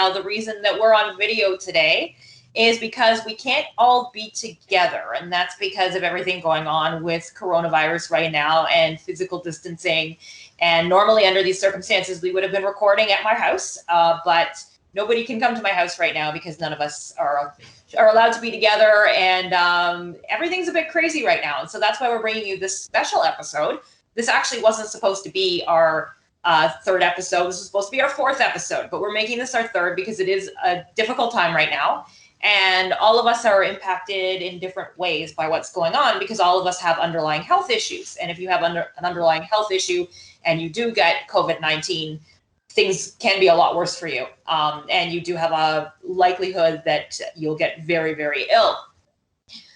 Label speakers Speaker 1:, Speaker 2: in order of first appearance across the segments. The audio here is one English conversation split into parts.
Speaker 1: Now, the reason that we're on video today is because we can't all be together. And that's because of everything going on with coronavirus right now and physical distancing. And normally under these circumstances, we would have been recording at my house, but nobody can come to my house right now because none of us are allowed to be together. And everything's a bit crazy right now. And so that's why we're bringing you this special episode. This actually wasn't supposed to be our third episode. This was supposed to be our fourth episode, but we're making this our third because it is a difficult time right now. And all of us are impacted in different ways by what's going on because all of us have underlying health issues. And if you have an underlying health issue and you do get COVID-19, things can be a lot worse for you. And you do have a likelihood that you'll get very, very ill.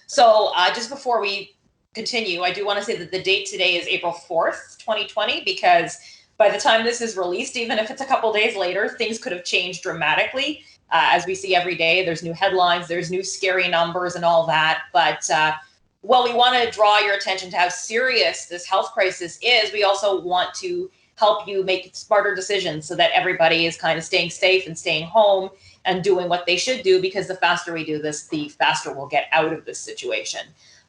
Speaker 1: So just before we continue, I do want to say that the date today is April 4th, 2020, because by the time this is released, even if it's a couple days later, things could have changed dramatically. As we see every day, there's new headlines, there's new scary numbers and all that. But while we want to draw your attention to how serious this health crisis is, we also want to help you make smarter decisions so that everybody is kind of staying safe and staying home and doing what they should do, because the faster we do this, the faster we'll get out of this situation.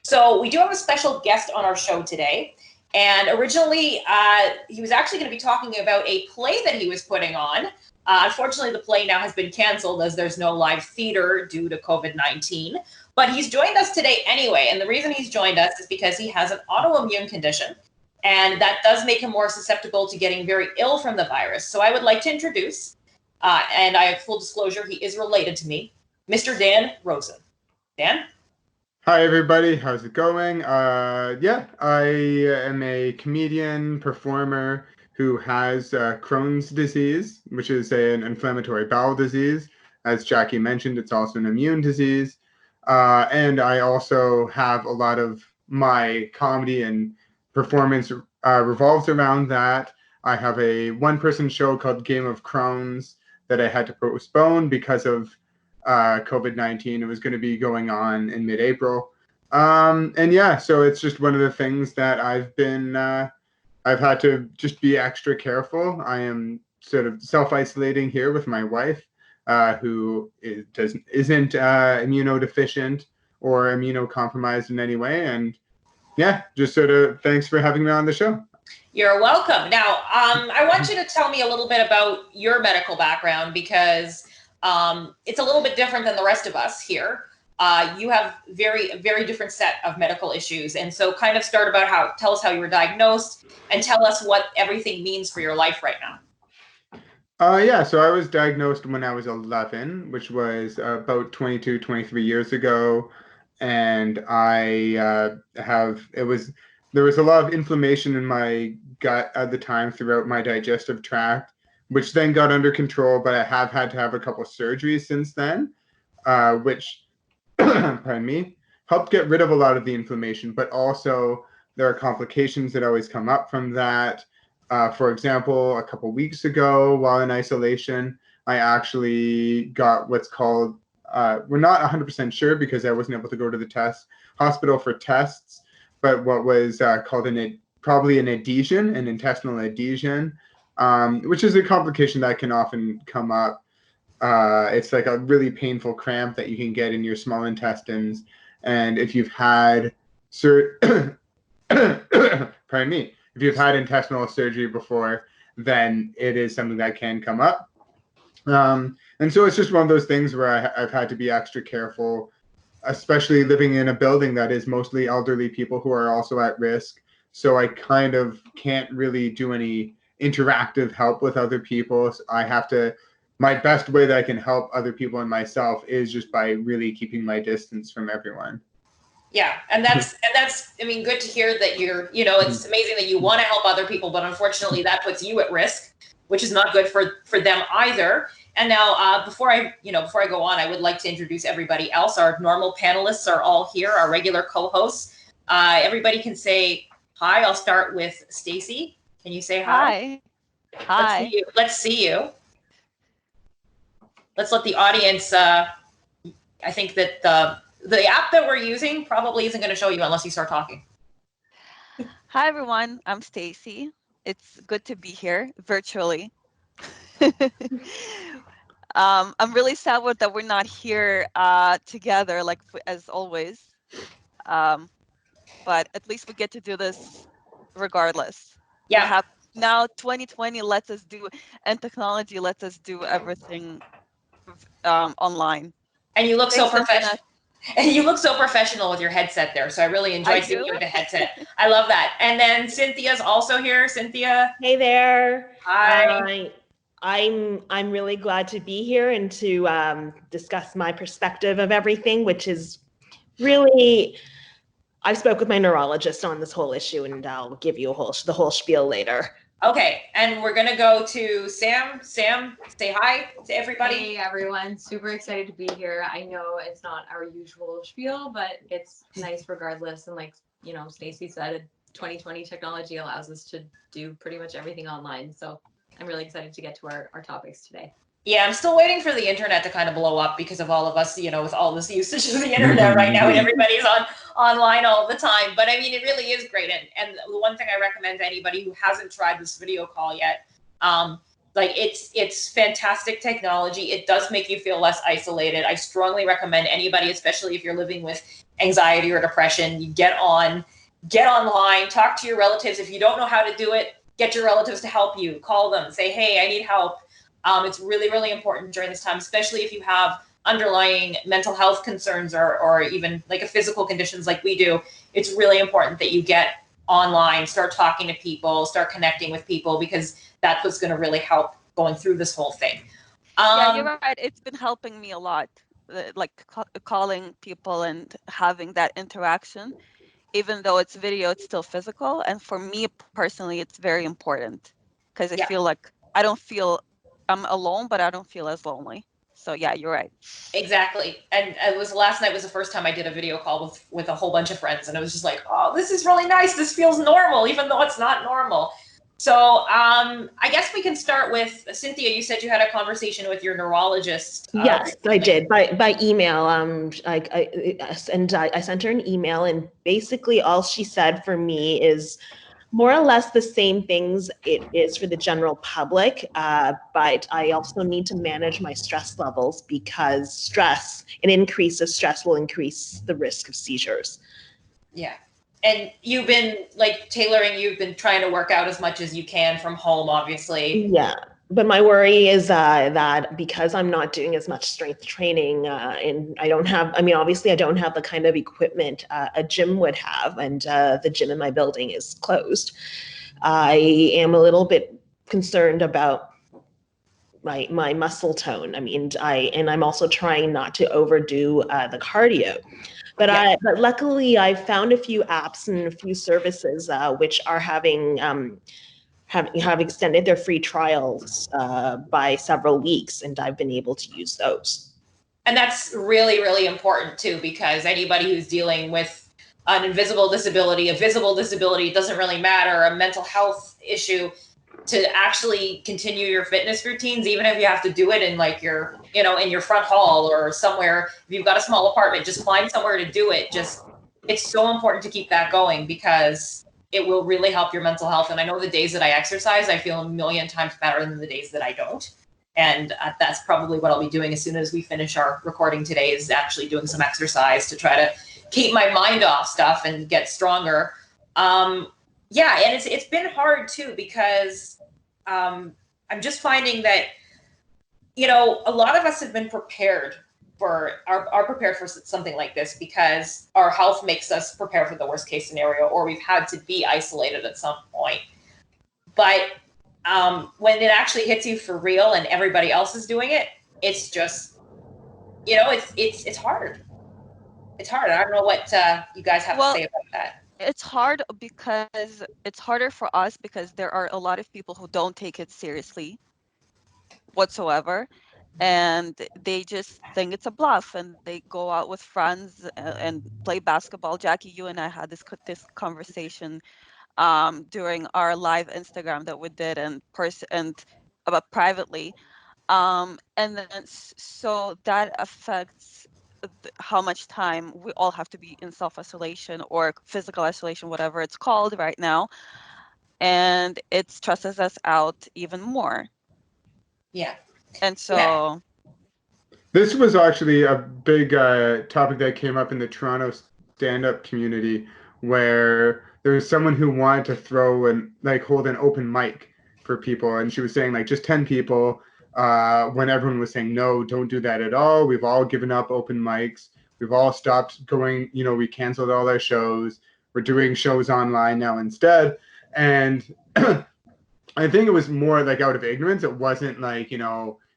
Speaker 1: So we do have a special guest on our show today. And originally, he was actually going to be talking about a play that he was putting on. Unfortunately, the play now has been canceled as there's no live theater due to COVID-19. But he's joined us today anyway. And the reason he's joined us is because he has an autoimmune condition. And that does make him more susceptible to getting very ill from the virus. So I would like to introduce, and I have full disclosure, he is related to me, Mr. Dan Rosen. Dan?
Speaker 2: Hi, everybody. How's it going? Yeah, I am a comedian, performer who has Crohn's disease, which is an inflammatory bowel disease. As Jackie mentioned, it's also an immune disease. And I also have a lot of my comedy and performance revolves around that. I have a one-person show called Game of Crohn's that I had to postpone because of COVID-19. It was going to be going on in mid-April. And yeah, so it's just one of the things that I've had to just be extra careful. I am sort of self-isolating here with my wife, who isn't immunodeficient or immunocompromised in any way. And yeah, just sort of thanks for having me on the show.
Speaker 1: You're welcome. Now, I want you to tell me a little bit about your medical background, because it's a little bit different than the rest of us here. You have a very different set of medical issues. And so kind of tell us how you were diagnosed and tell us what everything means for your life right now.
Speaker 2: Yeah, so I was diagnosed when I was 11, which was about 22, 23 years ago. And there was a lot of inflammation in my gut at the time throughout my digestive tract, which then got under control, but I have had to have a couple of surgeries since then, which, pardon me, helped get rid of a lot of the inflammation, but also there are complications that always come up from that. For example, a couple of weeks ago, while in isolation, I actually got what's called, we're not 100% sure because I wasn't able to go to the hospital for tests, but what was called probably an adhesion, an intestinal adhesion, which is a complication that can often come up. It's like a really painful cramp that you can get in your small intestines. And if you've had, pardon me, if you've had intestinal surgery before, then it is something that can come up. And so it's just one of those things where I've had to be extra careful, especially living in a building that is mostly elderly people who are also at risk. So I kind of can't really do any interactive help with other people. So my best way that I can help other people and myself is just by really keeping my distance from everyone.
Speaker 1: Yeah, and that's I mean, good to hear that it's amazing that you want to help other people, but unfortunately that puts you at risk, which is not good for them either. And now, before I go on, I would like to introduce everybody else. Our normal panelists are all here, our regular co-hosts. Everybody can say hi. I'll start with Stacie. Can you say hi?
Speaker 3: Hi.
Speaker 1: Let's see you. Let's let the audience, I think that the app that we're using probably isn't going to show you unless you start talking.
Speaker 3: Hi, everyone. I'm Stacie. It's good to be here virtually. I'm really sad that we're not here together like as always. But at least we get to do this regardless. We
Speaker 1: Yeah.
Speaker 3: have now 2020 lets us do, and technology lets us do everything online.
Speaker 1: And you look so
Speaker 3: Thanks,
Speaker 1: professional.
Speaker 3: Internet.
Speaker 1: And you look so professional with your headset there. So I really enjoyed seeing you with the headset. I love that. And then Cynthia's also here. Cynthia.
Speaker 4: Hey there.
Speaker 1: Hi.
Speaker 4: I'm really glad to be here and to discuss my perspective of everything, which is really, I spoke with my neurologist on this whole issue, and I'll give you the whole spiel later.
Speaker 1: Okay, and we're gonna go to Sam. Sam, say hi to everybody.
Speaker 5: Hey everyone, super excited to be here. I know it's not our usual spiel, but it's nice regardless. And like, Stacie said, 2020 technology allows us to do pretty much everything online. So I'm really excited to get to our topics today.
Speaker 1: Yeah, I'm still waiting for the internet to kind of blow up because of all of us, with all this usage of the internet right now, and everybody's online all the time. But I mean, it really is great. And the one thing I recommend to anybody who hasn't tried this video call yet, it's fantastic technology. It does make you feel less isolated. I strongly recommend anybody, especially if you're living with anxiety or depression, you get online, talk to your relatives. If you don't know how to do it, get your relatives to help you. Call them, say, hey, I need help. It's really, really important during this time, especially if you have underlying mental health concerns or even like a physical conditions like we do. It's really important that you get online, start talking to people, start connecting with people, because that's what's going to really help going through this whole thing.
Speaker 3: Yeah, you're right. It's been helping me a lot, like calling people and having that interaction. Even though it's video, it's still physical. And for me personally, it's very important because I feel like I'm alone, but I don't feel as lonely. So yeah, you're right.
Speaker 1: Exactly. And last night was the first time I did a video call with a whole bunch of friends. And it was just like, oh, this is really nice. This feels normal, even though it's not normal. So I guess we can start with Cynthia. You said you had a conversation with your neurologist.
Speaker 4: Yes, I did by email. I sent her an email, and basically all she said for me is more or less the same things it is for the general public, but I also need to manage my stress levels because an increase of stress will increase the risk of seizures.
Speaker 1: Yeah. And you've been you've been trying to work out as much as you can from home, obviously.
Speaker 4: Yeah. But my worry is that because I'm not doing as much strength training and obviously I don't have the kind of equipment a gym would have, and the gym in my building is closed. I am a little bit concerned about my muscle tone. I mean, I'm also trying not to overdo the cardio. But luckily I found a few apps and a few services which are have extended their free trials by several weeks, and I've been able to use those.
Speaker 1: And that's really, really important too, because anybody who's dealing with an invisible disability, a visible disability, it doesn't really matter, a mental health issue, to actually continue your fitness routines, even if you have to do it in in your front hall or somewhere. If you've got a small apartment, just find somewhere to do it. It's so important to keep that going because it will really help your mental health. And I know the days that I exercise, I feel a million times better than the days that I don't. And that's probably what I'll be doing as soon as we finish our recording today, is actually doing some exercise to try to keep my mind off stuff and get stronger. Yeah, and it's been hard too, because I'm just finding that, a lot of us have been prepared are prepared for something like this because our health makes us prepare for the worst case scenario, or we've had to be isolated at some point. But when it actually hits you for real and everybody else is doing it, it's just, it's hard. It's hard. I don't know what you guys have to say about that.
Speaker 3: It's hard because it's harder for us because there are a lot of people who don't take it seriously whatsoever, and they just think it's a bluff, and they go out with friends and play basketball. Jackie, you and I had this conversation during our live Instagram that we did and about privately, and then so that affects how much time we all have to be in self-isolation or physical isolation, whatever it's called right now. And it stresses us out even more.
Speaker 1: Yeah.
Speaker 3: And so
Speaker 2: This was actually a big topic that came up in the Toronto stand-up community, where there was someone who wanted to throw and like hold an open mic for people, and she was saying like just 10 people, when everyone was saying no, don't do that at all. We've all given up open mics. We've all stopped going. We canceled all our shows. We're doing shows online now instead, and I think it was more like out of ignorance. It wasn't like,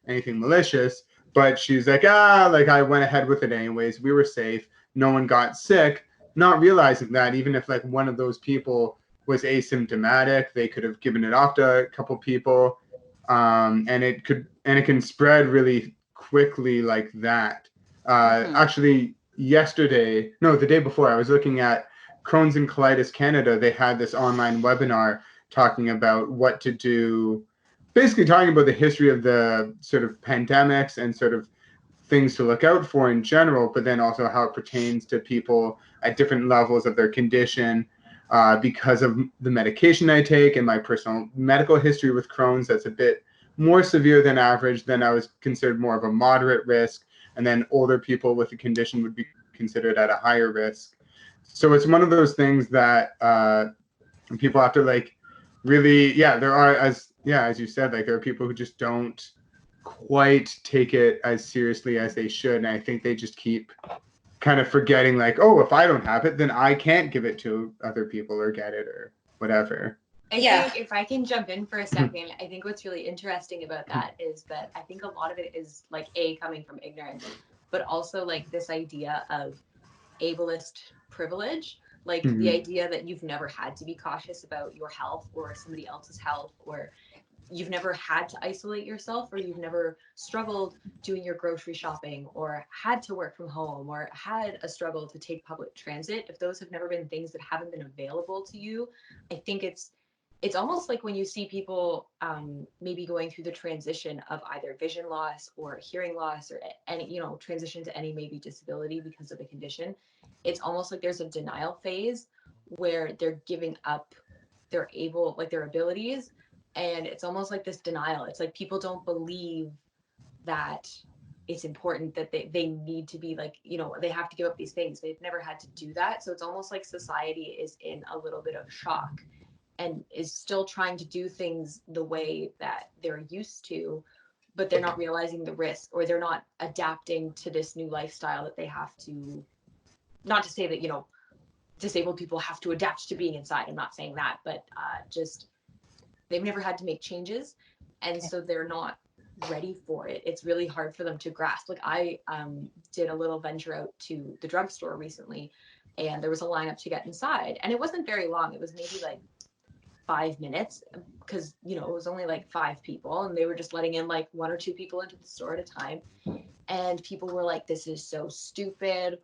Speaker 2: anything malicious, but she's like, like I went ahead with it anyways. We were safe. No one got sick, not realizing that even if like one of those people was asymptomatic, they could have given it off to a couple people. And it can spread really quickly like that. Actually, the day before, I was looking at Crohn's and Colitis Canada. They had this online webinar talking about what to do, basically talking about the history of the sort of pandemics and sort of things to look out for in general, but then also how it pertains to people at different levels of their condition, because of the medication I take and my personal medical history with Crohn's. That's a bit more severe than average. Then I was considered more of a moderate risk, and then older people with the condition would be considered at a higher risk. So it's one of those things that people have to like really, there are, as you said, like there are people who just don't quite take it as seriously as they should, and I think they just keep kind of forgetting like, oh, if I don't have it, then I can't give it to other people or get it or whatever.
Speaker 5: I think if I can jump in for a second, I think what's really interesting about that is that I think a lot of it is like coming from ignorance, but also like this idea of ableist privilege, like the idea that you've never had to be cautious about your health or somebody else's health, or you've never had to isolate yourself, or you've never struggled doing your grocery shopping, or had to work from home, or had a struggle to take public transit. If those have never been things that haven't been available to you, I think it's almost like when you see people maybe going through the transition of either vision loss or hearing loss or any, transition to any maybe disability because of the condition. It's almost like there's a denial phase where they're giving up their abilities. And it's almost like this denial. It's like people don't believe that it's important, that they need to be like, they have to give up these things. They've never had to do that. So it's almost like society is in a little bit of shock and is still trying to do things the way that they're used to, but they're not realizing the risk, or they're not adapting to this new lifestyle that they have to. Not to say that, disabled people have to adapt to being inside. I'm not saying that, but just they've never had to make changes. And so they're not ready for it. It's really hard for them to grasp. Like I did a little venture out to the drugstore recently, and there was a lineup to get inside, and it wasn't very long. It was maybe like 5 minutes, because it was only like 5 people, and they were just letting in like 1 or 2 people into the store at a time. And people were like, this is so stupid.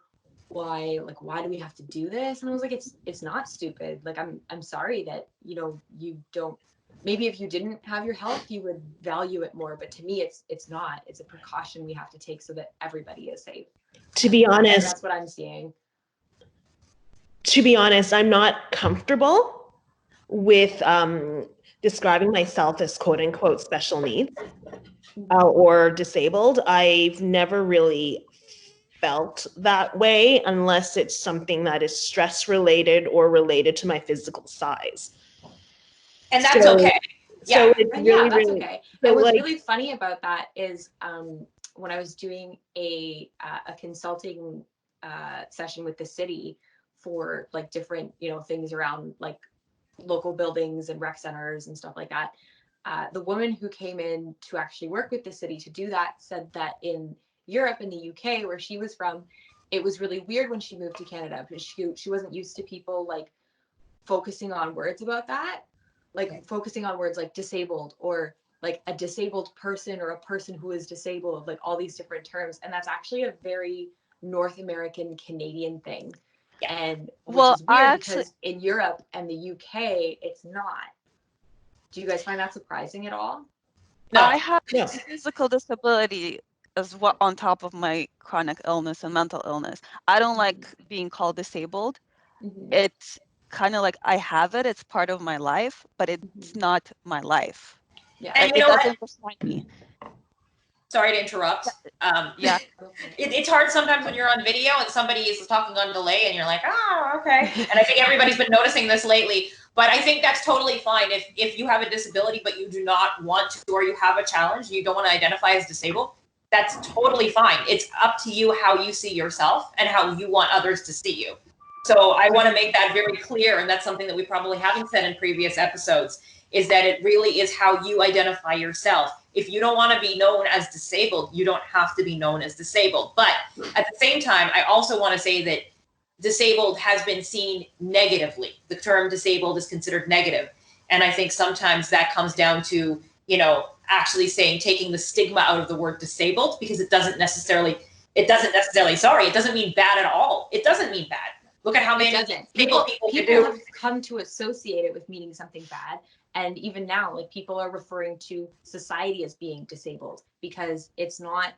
Speaker 5: Why do we have to do this? And I was like, it's not stupid. Like I'm sorry that you don't, maybe if you didn't have your health you would value it more, but to me it's not. It's a precaution we have to take so that everybody is safe.
Speaker 4: To be honest,
Speaker 5: that's what I'm seeing.
Speaker 4: To be honest, I'm not comfortable with describing myself as quote unquote special needs or disabled. I've never really felt that way unless it's something that is stress related or related to my physical size.
Speaker 1: And that's okay.
Speaker 4: So it's really,
Speaker 5: that's
Speaker 4: really
Speaker 5: okay.
Speaker 4: So
Speaker 5: and what's really funny about that is when I was doing a consulting session with the city for like different things around like local buildings and rec centers and stuff like that, the woman who came in to actually work with the city to do that said that in Europe and the UK, where she was from, it was really weird when she moved to Canada because she wasn't used to people like focusing on words about that, like focusing on words like disabled or like a disabled person or a person who is disabled, like all these different terms. And that's actually a very North American Canadian thing. And which is weird because in Europe and the UK, it's not. Do you guys find that surprising at all?
Speaker 3: No. I have physical disability as well on top of my chronic illness and mental illness. I don't like being called disabled. It's kind of like I have it. It's part of my life, but it's not my life.
Speaker 5: Yeah,
Speaker 3: like, it doesn't define me.
Speaker 1: Sorry to interrupt.
Speaker 3: Yeah.
Speaker 1: It's hard sometimes when you're on video and somebody is talking on delay and you're like, oh, okay. And I think everybody's been noticing this lately. But I think that's totally fine. If you have a disability, but you do not want to, or you have a challenge, you don't want to identify as disabled, that's totally fine. It's up to you how you see yourself and how you want others to see you. So I want to make that very clear. And that's something that we probably haven't said in previous episodes, is that it really is how you identify yourself. If you don't want to be known as disabled, you don't have to be known as disabled. But at the same time, I also want to say that disabled has been seen negatively. The term disabled is considered negative. And I think sometimes that comes down to, actually taking the stigma out of the word disabled, because it doesn't necessarily, it doesn't mean bad at all. It doesn't mean bad. Look at how many people
Speaker 5: have come to associate it with meaning something bad. And even now, like, people are referring to society as being disabled, because it's not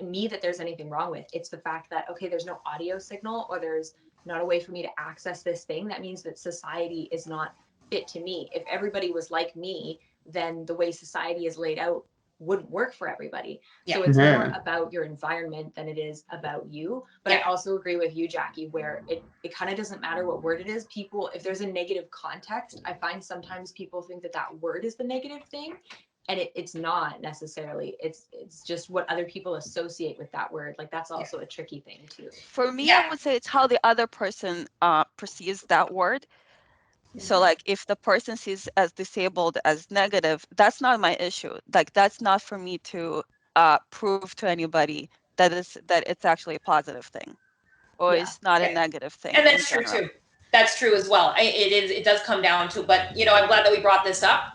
Speaker 5: me that there's anything wrong with. It's the fact that, okay, there's no audio signal, or there's not a way for me to access this thing. That means that society is not fit to me. If everybody was like me, then the way society is laid out wouldn't work for everybody.
Speaker 1: Yeah.
Speaker 5: So it's more about your environment than it is about you. But I also agree with you, Jackie, where it kind of doesn't matter what word it is. People, if there's a negative context, I find sometimes people think that word is the negative thing. And it's not necessarily. It's just what other people associate with that word. Like, that's also a tricky thing too.
Speaker 3: For me, I would say it's how the other person perceives that word. So like, if the person sees as disabled as negative, that's not my issue. Like, that's not for me to prove to anybody that it's actually a positive thing, or it's not a negative thing.
Speaker 1: And that's true too. That's true as well. It does come down to, but I'm glad that we brought this up,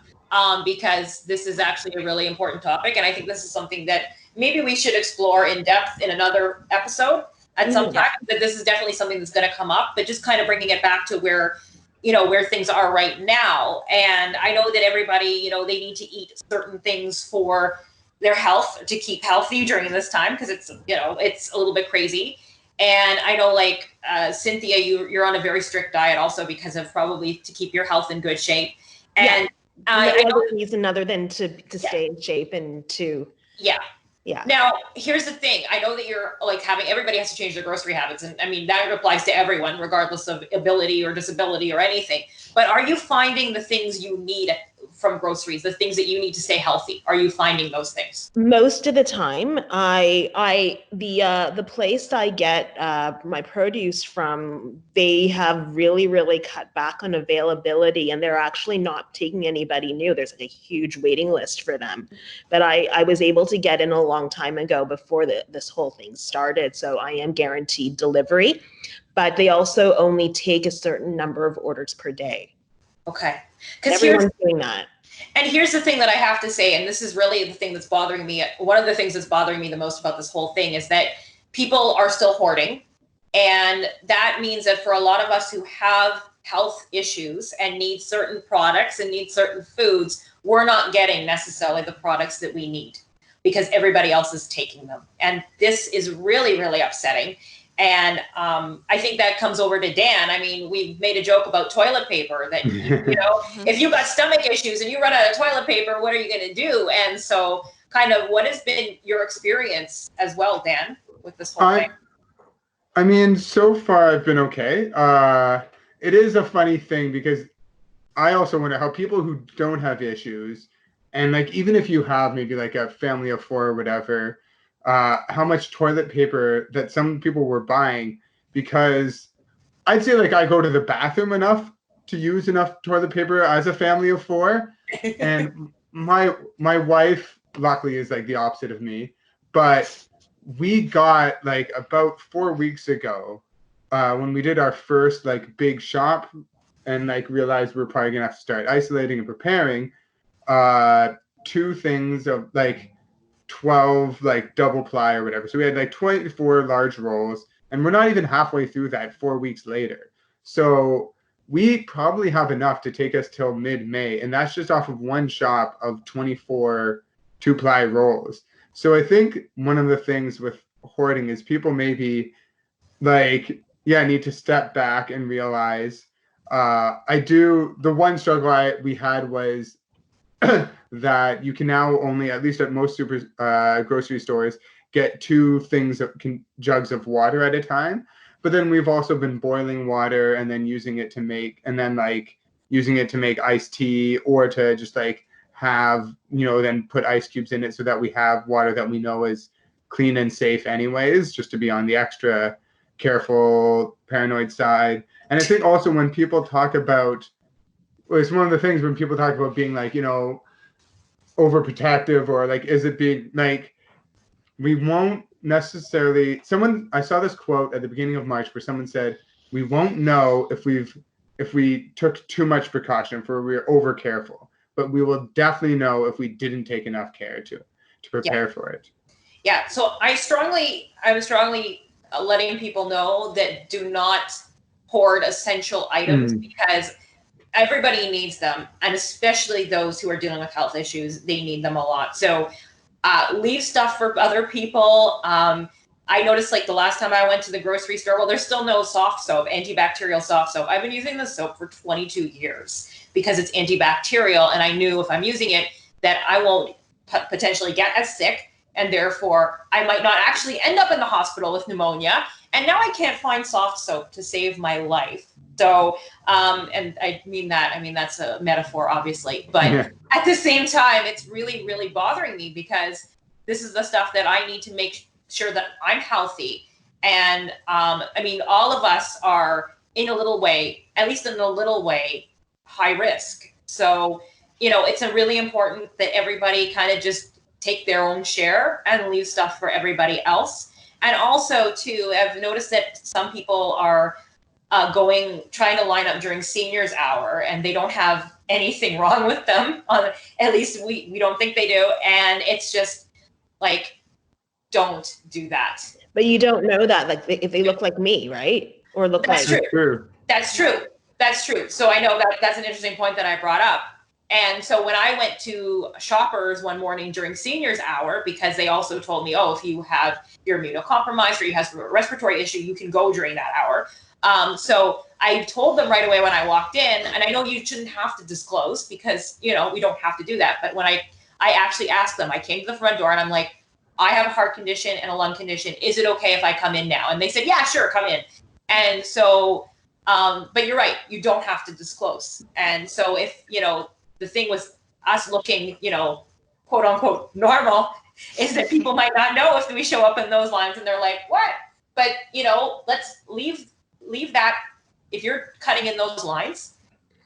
Speaker 1: because this is actually a really important topic. And I think this is something that maybe we should explore in depth in another episode at some time. That this is definitely something that's going to come up, but just kind of bringing it back to where things are right now. And I know that everybody, they need to eat certain things for their health, to keep healthy during this time, because it's a little bit crazy. And I know, like, Cynthia, you're on a very strict diet also, because of probably to keep your health in good shape. And
Speaker 4: I know reason other than to stay in shape and to Now,
Speaker 1: here's the thing. I know that you're like everybody has to change their grocery habits. And I mean, that applies to everyone, regardless of ability or disability or anything. But are you finding the things you need from groceries, the things that you need to stay healthy? Are you finding those things?
Speaker 4: Most of the time, the place I get my produce from, they have really, really cut back on availability, and they're actually not taking anybody new. There's like a huge waiting list for them. But I was able to get in a long time ago before this whole thing started. So I am guaranteed delivery, but they also only take a certain number of orders per day.
Speaker 1: Okay.
Speaker 4: Everyone's doing that.
Speaker 1: And here's the thing that I have to say, and this is really the thing that's bothering me. One of the things that's bothering me the most about this whole thing is that people are still hoarding. And that means that for a lot of us who have health issues and need certain products and need certain foods, we're not getting necessarily the products that we need, because everybody else is taking them. And this is really, really upsetting. And I think that comes over to Dan. I mean, we made a joke about toilet paper that, if you got stomach issues and you run out of toilet paper, what are you going to do? And so kind of what has been your experience as well, Dan, with this whole thing?
Speaker 2: I mean, so far I've been okay. It is a funny thing, because I also wonder how people who don't have issues, and like, even if you have maybe like a family of 4 or whatever, how much toilet paper that some people were buying, because I'd say like I go to the bathroom enough to use enough toilet paper as a family of 4. And my wife luckily is like the opposite of me, but we got like about 4 weeks ago, when we did our first like big shop and like realized we're probably gonna have to start isolating and preparing, 2 things of like 12 like double ply or whatever. So we had like 24 large rolls, and we're not even halfway through that 4 weeks later. So we probably have enough to take us till mid-May, and that's just off of one shop of 24 2-ply rolls. So I think one of the things with hoarding is people maybe like, need to step back and realize, the one struggle we had was that you can now only, at least at most grocery stores, get 2 jugs of water at a time. But then we've also been boiling water and then using it to make iced tea, or to just like have, then put ice cubes in it so that we have water that we know is clean and safe anyways, just to be on the extra careful, paranoid side. And I think also when people talk about, it's one of the things when people talk about being like, overprotective, or like, is it being like, we won't necessarily, I saw this quote at the beginning of March where someone said, we won't know if we took too much precaution, if we were over careful, but we will definitely know if we didn't take enough care to prepare for it.
Speaker 1: Yeah. So I was strongly letting people know that do not hoard essential items, because everybody needs them, and especially those who are dealing with health issues, they need them a lot. So leave stuff for other people. I noticed, like, the last time I went to the grocery store, well, there's still no soft soap, antibacterial soft soap. I've been using the soap for 22 years because it's antibacterial, and I knew if I'm using it that I won't potentially get as sick, and therefore I might not actually end up in the hospital with pneumonia. And now I can't find soft soap to save my life. So, and I mean that's a metaphor, obviously, but at the same time, it's really, really bothering me, because this is the stuff that I need to make sure that I'm healthy. And all of us are in a little way, at least in a little way, high risk. So, it's a really important that everybody kind of just take their own share and leave stuff for everybody else. And also, too, I've noticed that some people are trying to line up during seniors hour, and they don't have anything wrong with them. At least we don't think they do. And it's just like, don't do that.
Speaker 4: But you don't know that, like, if they look like me, right? Or look
Speaker 1: That's
Speaker 4: like
Speaker 1: true. That's true. So I know that's an interesting point that I brought up. And so when I went to Shoppers one morning during seniors hour, because they also told me, if you're immunocompromised or you have a respiratory issue, you can go during that hour. So I told them right away when I walked in, and I know you shouldn't have to disclose, because, we don't have to do that. But when I actually asked them, I came to the front door and I'm like, I have a heart condition and a lung condition. Is it okay if I come in now? And they said, yeah, sure, come in. And so, but you're right, you don't have to disclose. And so if, the thing with us looking, quote unquote normal, is that people might not know if we show up in those lines and they're like, what? But, let's leave that. If you're cutting in those lines,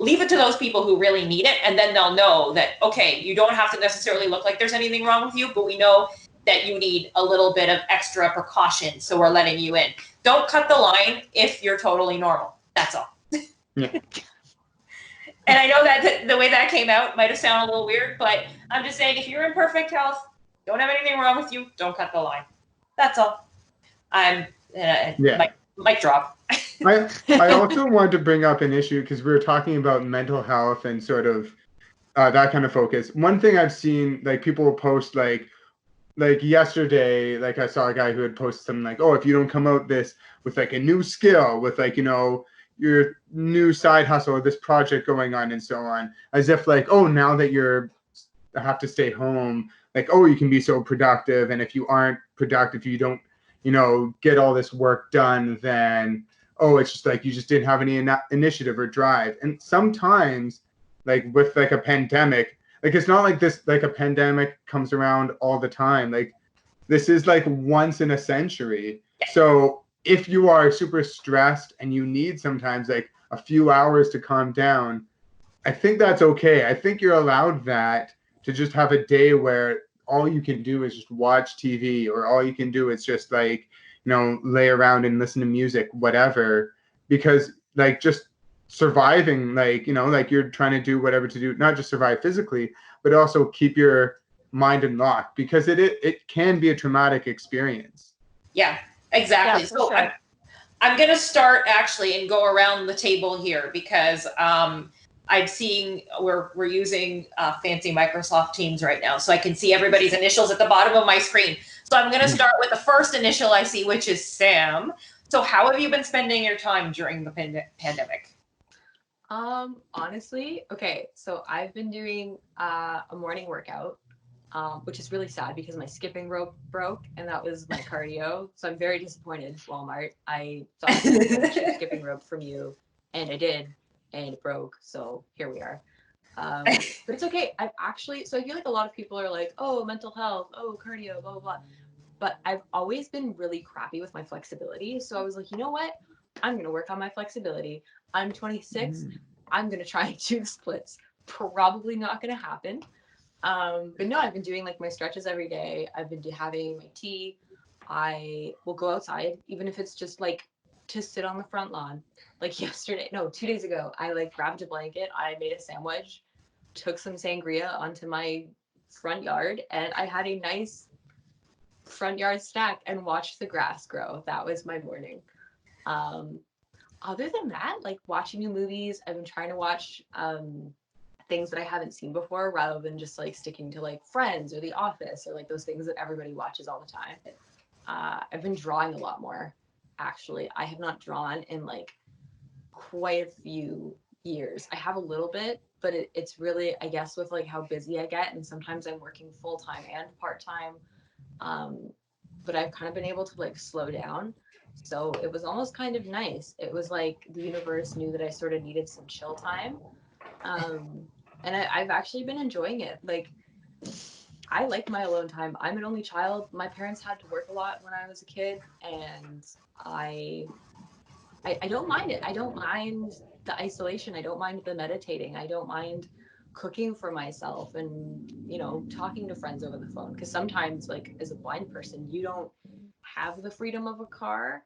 Speaker 1: leave it to those people who really need it. And then they'll know that, okay, you don't have to necessarily look like there's anything wrong with you, but we know that you need a little bit of extra precaution. So we're letting you in. Don't cut the line if you're totally normal. That's all.
Speaker 2: Yeah.
Speaker 1: And I know that the way that came out might have sounded a little weird, but I'm just saying, if you're in perfect health, don't have anything wrong with you, don't cut the line. That's all. Mic drop.
Speaker 2: I also wanted to bring up an issue, because we were talking about mental health and sort of that kind of focus. One thing I've seen, like, people will post, like yesterday, like, I saw a guy who had posted something like, if you don't come out this with like a new skill, with like, your new side hustle or this project going on and so on, as if like, now that you're have to stay home, like, you can be so productive. And if you aren't productive, you don't, get all this work done, then, it's just like, you just didn't have any initiative or drive. And sometimes, like, with like a pandemic, like, it's not like this, like, a pandemic comes around all the time. Like, this is like once in a century. So if you are super stressed and you need sometimes like a few hours to calm down, I think that's okay. I think you're allowed that, to just have a day where all you can do is just watch TV, or all you can do is just like, lay around and listen to music, whatever, because like, just surviving, like, like, you're trying to do whatever to do, not just survive physically, but also keep your mind unlocked, because it can be a traumatic experience.
Speaker 1: Yeah, exactly.
Speaker 3: Yeah,
Speaker 1: So
Speaker 3: sure.
Speaker 1: I'm going to start actually and go around the table here, because I'm seeing we're using fancy Microsoft Teams right now, so I can see everybody's initials at the bottom of my screen. So I'm going to start with the first initial I see, which is Sam. So how have you been spending your time during the pandemic?
Speaker 5: Honestly, okay, so I've been doing a morning workout, which is really sad because my skipping rope broke and that was my cardio. So I'm very disappointed, Walmart. I thought I was gonna get a cheap skipping rope from you, and I did, and it broke. So here we are. But it's okay. I've actually, so I feel like a lot of people are like, oh, mental health, oh, cardio, blah, blah, blah. But I've always been really crappy with my flexibility. So I was like, you know what? I'm going to work on my flexibility. I'm 26. I'm going to try and do the splits. Probably not going to happen. But no, I've been doing like my stretches every day. I've been having my tea. I will go outside, even if it's just like to sit on the front lawn. Like 2 days ago, I like grabbed a blanket. I made a sandwich, took some sangria onto my front yard, and I had a nice front yard snack and watched the grass grow. That was my morning. Other than that, like watching new movies, I've been trying to watch things that I haven't seen before rather than just like sticking to like Friends or The Office or like those things that everybody watches all the time. I've been drawing a lot more, actually. I have not drawn in like quite a few years. I have a little bit, but it's really, I guess, with like how busy I get, and sometimes I'm working full time and part time. But I've kind of been able to like slow down. So it was almost kind of nice. It was like the universe knew that I sort of needed some chill time. And I've actually been enjoying it. Like, I like my alone time. I'm an only child. My parents had to work a lot when I was a kid, and I don't mind it. I don't mind the isolation. I don't mind the meditating. I don't mind cooking for myself and, talking to friends over the phone. Because sometimes, like, as a blind person, you don't have the freedom of a car,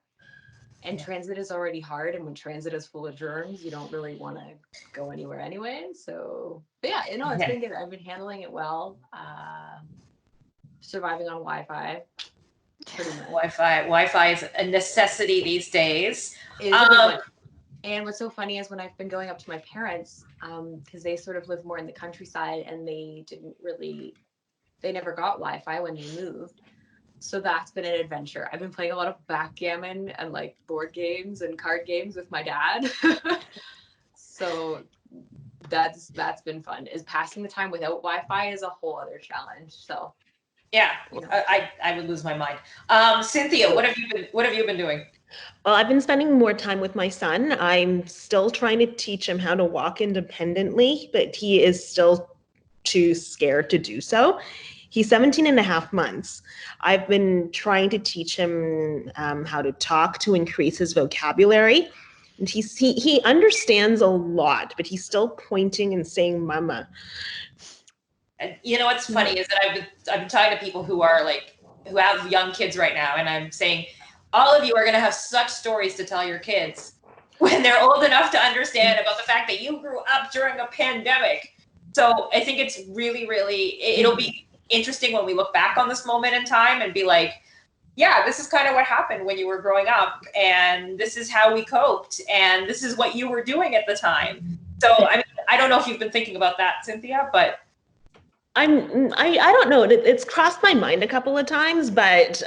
Speaker 5: and transit is already hard. And when transit is full of germs, you don't really want to go anywhere anyway. So, but yeah, it's been good. I've been handling it well. Surviving on Wi-Fi. Pretty much.
Speaker 1: Wi-Fi is a necessity these days.
Speaker 5: It is a big one. And what's so funny is when I've been going up to my parents, because they sort of live more in the countryside and they never got Wi-Fi when they moved. So that's been an adventure. I've been playing a lot of backgammon and like board games and card games with my dad. So that's been fun. Is passing the time without Wi-Fi is a whole other challenge. So
Speaker 1: yeah, I would lose my mind. Cynthia, what have you been doing?
Speaker 4: Well, I've been spending more time with my son. I'm still trying to teach him how to walk independently, but he is still too scared to do so. He's 17 and a half months. I've been trying to teach him how to talk to increase his vocabulary. And he understands a lot, but he's still pointing and saying mama.
Speaker 1: And what's funny is that I've been talking to people who have young kids right now, and I'm saying, all of you are going to have such stories to tell your kids when they're old enough to understand about the fact that you grew up during a pandemic. So I think it's really, really, it'll be interesting when we look back on this moment in time and be like, yeah, this is kind of what happened when you were growing up, and this is how we coped, and this is what you were doing at the time. So, I mean, I don't know if you've been thinking about that, Cynthia, but
Speaker 4: I don't know. It's crossed my mind a couple of times, but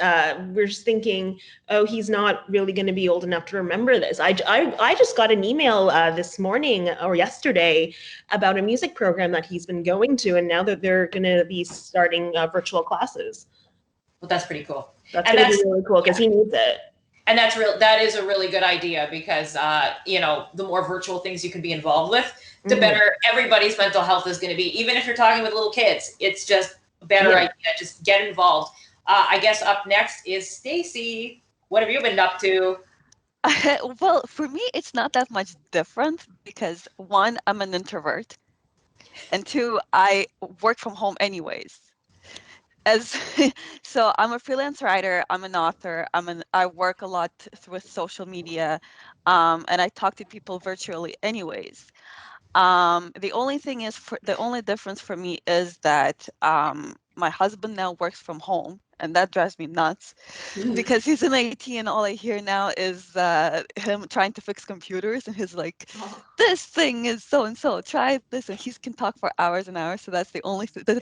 Speaker 4: we're just thinking, oh, he's not really going to be old enough to remember this. I just got an email this morning or yesterday about a music program that he's been going to, and now that they're going to be starting virtual classes.
Speaker 1: Well, that's pretty cool.
Speaker 4: That's going to be really cool because he needs it.
Speaker 1: And that is a really good idea because, the more virtual things you can be involved with, the better everybody's mental health is going to be. Even if you're talking with little kids, it's just a better idea. Just get involved. I guess up next is Stacie. What have you been up to?
Speaker 3: Well, for me, it's not that much different because one, I'm an introvert, and two, I work from home anyways. So I'm a freelance writer, I'm an author, I work a lot with social media, and I talk to people virtually anyways. The only difference for me is that my husband now works from home, and that drives me nuts because he's in IT, and all I hear now is him trying to fix computers, and he's like, "This thing is so and so. Try this," and he can talk for hours and hours. So that's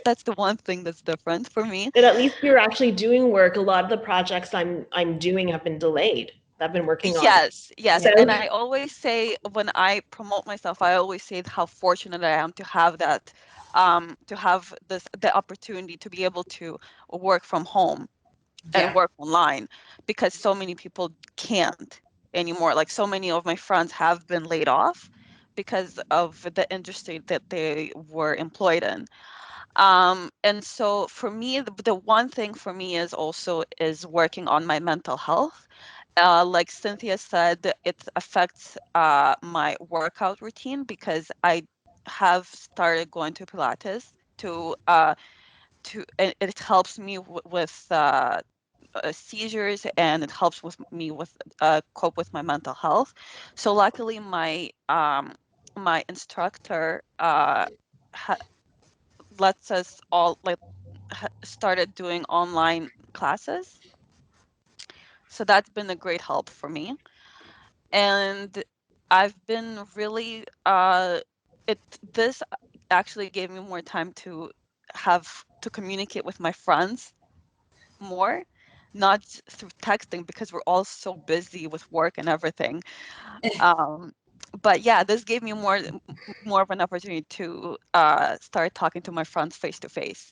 Speaker 3: that's the one thing that's different for me.
Speaker 4: But at least you're actually doing work. A lot of the projects I'm doing have been delayed. I've been working on.
Speaker 3: Yes.
Speaker 4: So-
Speaker 3: And I always say, when I promote myself, I always say how fortunate I am to have that, to have the opportunity to be able to work from home and work online, because so many people can't anymore. Like, so many of my friends have been laid off because of the industry that they were employed in. And so for me, the one thing for me is working on my mental health. Like Cynthia said, it affects my workout routine, because I have started going to Pilates it helps me with seizures, and it helps with me with cope with my mental health. So luckily, my instructor lets us all, like, started doing online classes. So that's been a great help for me. And I've been really this actually gave me more time to communicate with my friends more, not through texting, because we're all so busy with work and everything. But yeah, this gave me more of an opportunity to start talking to my friends face to face.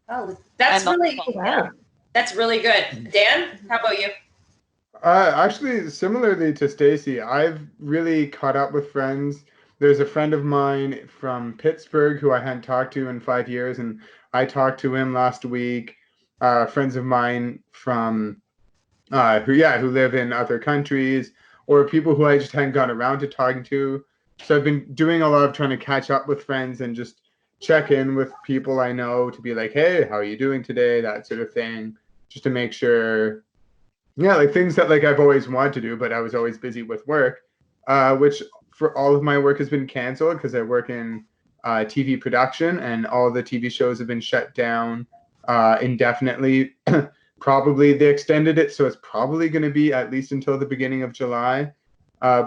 Speaker 1: Oh, that's
Speaker 3: And
Speaker 1: really,
Speaker 4: Wow.
Speaker 1: that's really good. Dan, how about you?
Speaker 2: Actually, similarly to Stacie, I've really caught up with friends. There's a friend of mine from Pittsburgh who I hadn't talked to in 5 years, and I talked to him last week. Friends of mine from who live in other countries, or people who I just hadn't gotten around to talking to. So I've been doing a lot of trying to catch up with friends and just check in with people I know to be like, hey, how are you doing today? That sort of thing, just to make sure. Yeah, like things that like I've always wanted to do, but I was always busy with work, which for all of my work has been canceled because I work in TV production, and all the TV shows have been shut down indefinitely. Probably they extended it, so it's probably going to be at least until the beginning of July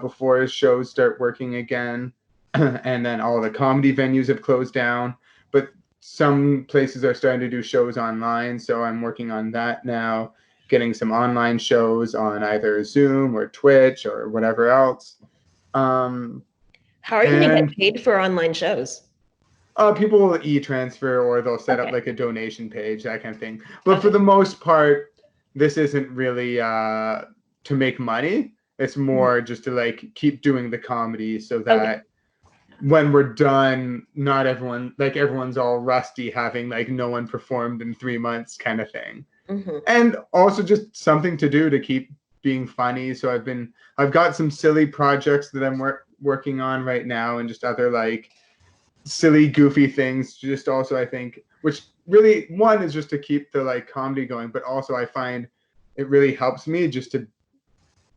Speaker 2: before shows start working again. And then all the comedy venues have closed down, but some places are starting to do shows online, so I'm working on that now, getting some online shows on either Zoom or Twitch or whatever else.
Speaker 4: How are you going to get paid for online shows?
Speaker 2: People will e-transfer, or they'll set up like a donation page, that kind of thing. But for the most part, this isn't really to make money. It's more just to like keep doing the comedy, so that when we're done, not everyone's all rusty, having like no one performed in 3 months kind of thing. And also just something to do to keep being funny. So I've got some silly projects that I'm working on right now, and just other like silly, goofy things. Just also, I think, which really, one is just to keep the like comedy going, but also I find it really helps me just to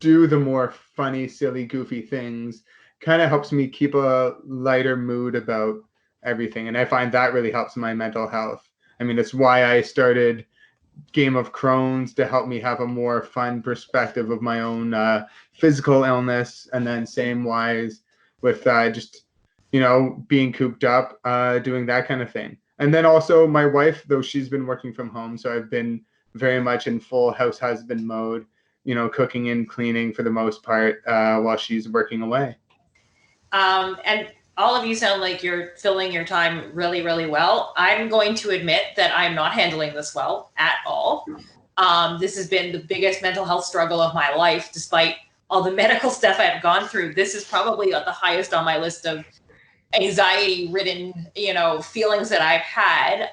Speaker 2: do the more funny, silly, goofy things. Kind of helps me keep a lighter mood about everything, and I find that really helps my mental health. I mean, that's why I started Game of Crohn's, to help me have a more fun perspective of my own physical illness, and then same wise with just being cooped up, doing that kind of thing. And then also my wife, though she's been working from home, so I've been very much in full house husband mode, cooking and cleaning for the most part while she's working away.
Speaker 1: And all of you sound like you're filling your time really, really well. I'm going to admit that I'm not handling this well at all. This has been the biggest mental health struggle of my life, despite all the medical stuff I've gone through. This is probably the highest on my list of anxiety-ridden, feelings that I've had.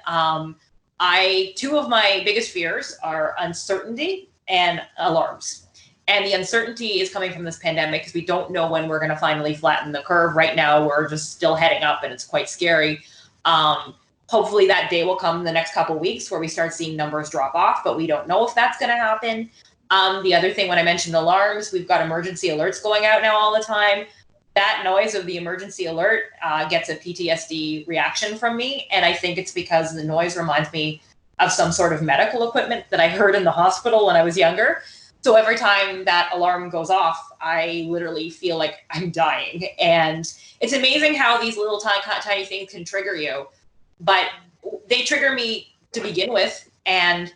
Speaker 1: Two of my biggest fears are uncertainty and alarms. And the uncertainty is coming from this pandemic, because we don't know when we're going to finally flatten the curve. Right now, we're just still heading up, and it's quite scary. Hopefully that day will come in the next couple of weeks where we start seeing numbers drop off, but we don't know if that's going to happen. The other thing, when I mentioned alarms, we've got emergency alerts going out now all the time. That noise of the emergency alert gets a PTSD reaction from me. And I think it's because the noise reminds me of some sort of medical equipment that I heard in the hospital when I was younger. So every time that alarm goes off, I literally feel like I'm dying. And it's amazing how these little tiny things can trigger you. But they trigger me to begin with. And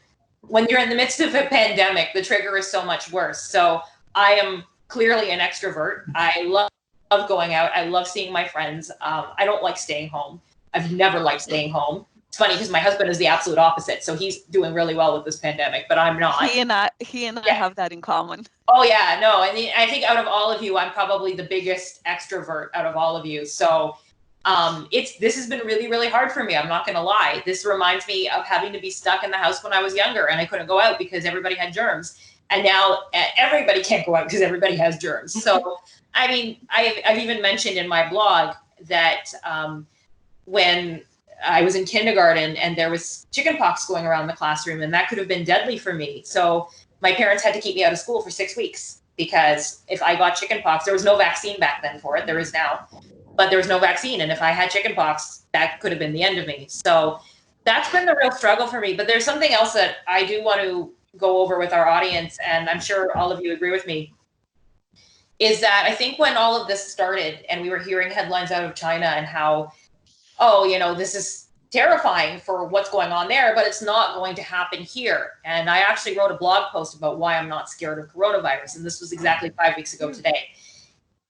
Speaker 1: when you're in the midst of a pandemic, the trigger is so much worse. So I am clearly an extrovert. I love going out. I love seeing my friends. I don't like staying home. I've never liked staying home. It's funny because my husband is the absolute opposite. So he's doing really well with this pandemic, but I'm not.
Speaker 3: He and I have that in common.
Speaker 1: Oh yeah, no. I mean, I think out of all of you, I'm probably the biggest extrovert out of all of you. So this has been really, really hard for me. I'm not going to lie. This reminds me of having to be stuck in the house when I was younger and I couldn't go out because everybody had germs. And now everybody can't go out because everybody has germs. So, I mean, I've even mentioned in my blog that when I was in kindergarten and there was chickenpox going around the classroom, and that could have been deadly for me. So my parents had to keep me out of school for 6 weeks because if I got chickenpox, there was no vaccine back then for it. There is now. But there was no vaccine. And if I had chickenpox, that could have been the end of me. So that's been the real struggle for me. But there's something else that I do want to go over with our audience, and I'm sure all of you agree with me, is that I think when all of this started and we were hearing headlines out of China and how, oh, this is terrifying for what's going on there, but it's not going to happen here. And I actually wrote a blog post about why I'm not scared of coronavirus. And this was exactly 5 weeks ago today.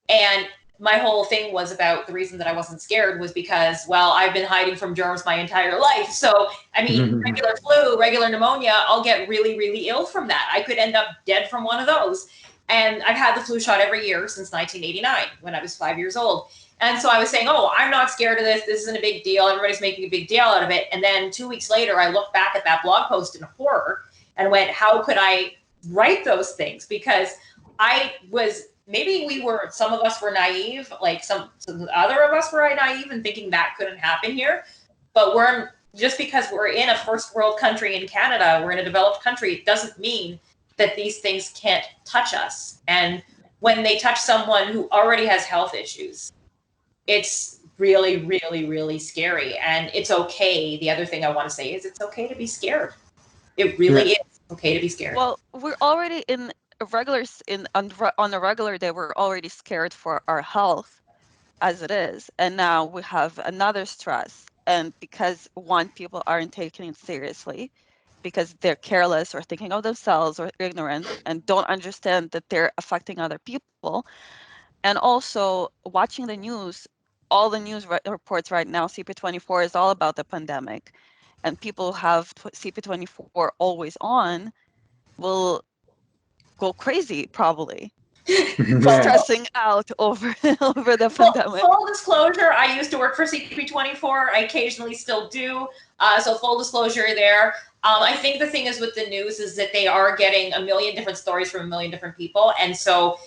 Speaker 1: And my whole thing was about the reason that I wasn't scared was because, well, I've been hiding from germs my entire life. So, I mean, regular flu, regular pneumonia, I'll get really, really ill from that. I could end up dead from one of those. And I've had the flu shot every year since 1989 when I was 5 years old. And so I was saying, oh, I'm not scared of this. This isn't a big deal. Everybody's making a big deal out of it. And then 2 weeks later, I looked back at that blog post in horror and went, how could I write those things? Because maybe some of us were naive, like some other of us were naive and thinking that couldn't happen here. But just because we're in a first world country in Canada, we're in a developed country, it doesn't mean that these things can't touch us. And when they touch someone who already has health issues, it's really, really, really scary. And it's okay. The other thing I want to say is it's okay to be scared. It really is okay to be scared.
Speaker 3: Well, we're already on a regular day, we're already scared for our health as it is. And now we have another stress. And because people aren't taking it seriously, because they're careless or thinking of themselves or ignorant and don't understand that they're affecting other people. And also watching the news, all the news reports right now, CP24 is all about the pandemic. And people have CP24 always on will go crazy probably. Stressing out over the pandemic.
Speaker 1: Full disclosure, I used to work for CP24. I occasionally still do. So full disclosure there. I think the thing is with the news is that they are getting a million different stories from a million different people. And so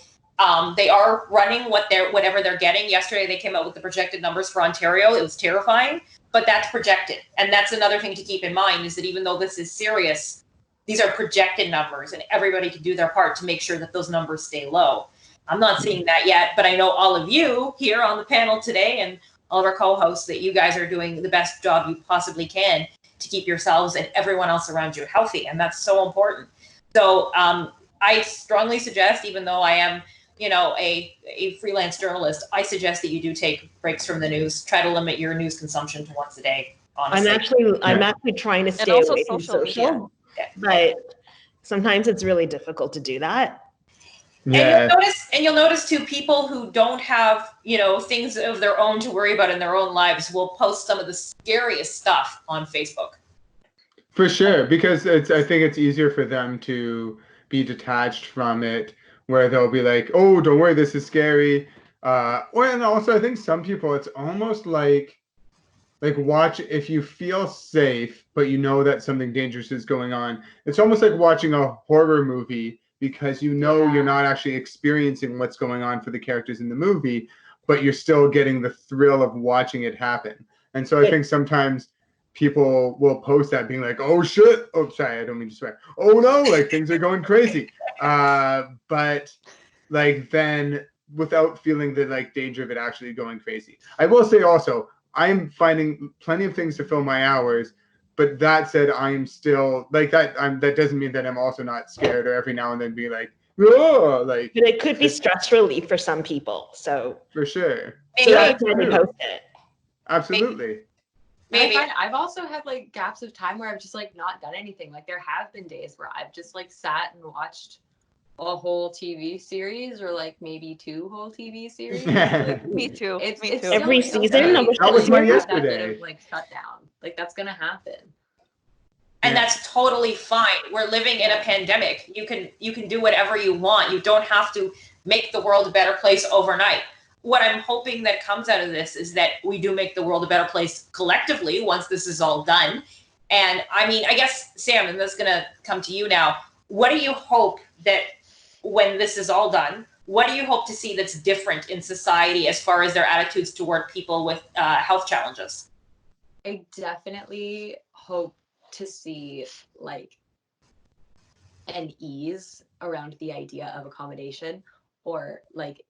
Speaker 1: they are running whatever they're getting. Yesterday, they came out with the projected numbers for Ontario. It was terrifying, but that's projected. And that's another thing to keep in mind is that even though this is serious, these are projected numbers and everybody can do their part to make sure that those numbers stay low. I'm not seeing that yet, but I know all of you here on the panel today and all of our co-hosts that you guys are doing the best job you possibly can to keep yourselves and everyone else around you healthy. And that's so important. So I strongly suggest, even though I am, a freelance journalist, I suggest that you do take breaks from the news. Try to limit your news consumption to once a day. Honestly.
Speaker 4: I'm actually trying to stay away from social. But sometimes it's really difficult to do that.
Speaker 2: Yeah.
Speaker 1: And you'll notice too, people who don't have, things of their own to worry about in their own lives will post some of the scariest stuff on Facebook.
Speaker 2: For sure, because I think it's easier for them to be detached from it, where they'll be like, oh, don't worry, this is scary. And also I think some people, it's almost like watch, if you feel safe, but you know that something dangerous is going on, it's almost like watching a horror movie because you're not actually experiencing what's going on for the characters in the movie, but you're still getting the thrill of watching it happen. And so I think sometimes people will post that being like, oh shit, oh sorry, I don't mean to swear, oh no, things are going crazy. But then without feeling the danger of it actually going crazy. I will say also, I'm finding plenty of things to fill my hours, but that said, I'm still that doesn't mean that I'm also not scared or every now and then be like, oh,
Speaker 4: But it could be stress relief for some people. So
Speaker 2: for sure.
Speaker 4: So that's why they post it.
Speaker 2: Absolutely.
Speaker 5: Maybe. I've also had gaps of time where I've just not done anything. There have been days where I've just sat and watched a whole TV series or like maybe 2 whole TV series. Like,
Speaker 3: Me too.
Speaker 5: it's
Speaker 3: Me
Speaker 5: it's
Speaker 3: too.
Speaker 5: so
Speaker 4: Every
Speaker 5: scary
Speaker 4: season of a
Speaker 2: That was
Speaker 4: show
Speaker 2: my
Speaker 5: to have that bit
Speaker 2: yesterday.
Speaker 5: of like shutdown. Like that's gonna happen.
Speaker 1: And
Speaker 2: Yeah.
Speaker 1: that's totally fine. We're living in a pandemic. You can do whatever you want. You don't have to make the world a better place overnight. What I'm hoping that comes out of this is that we do make the world a better place collectively once this is all done. And I mean, I guess, Sam, and that's going to come to you now. What do you hope that when this is all done, what do you hope to see that's different in society as far as their attitudes toward people with health challenges?
Speaker 5: I definitely hope to see like an ease around the idea of accommodation, or like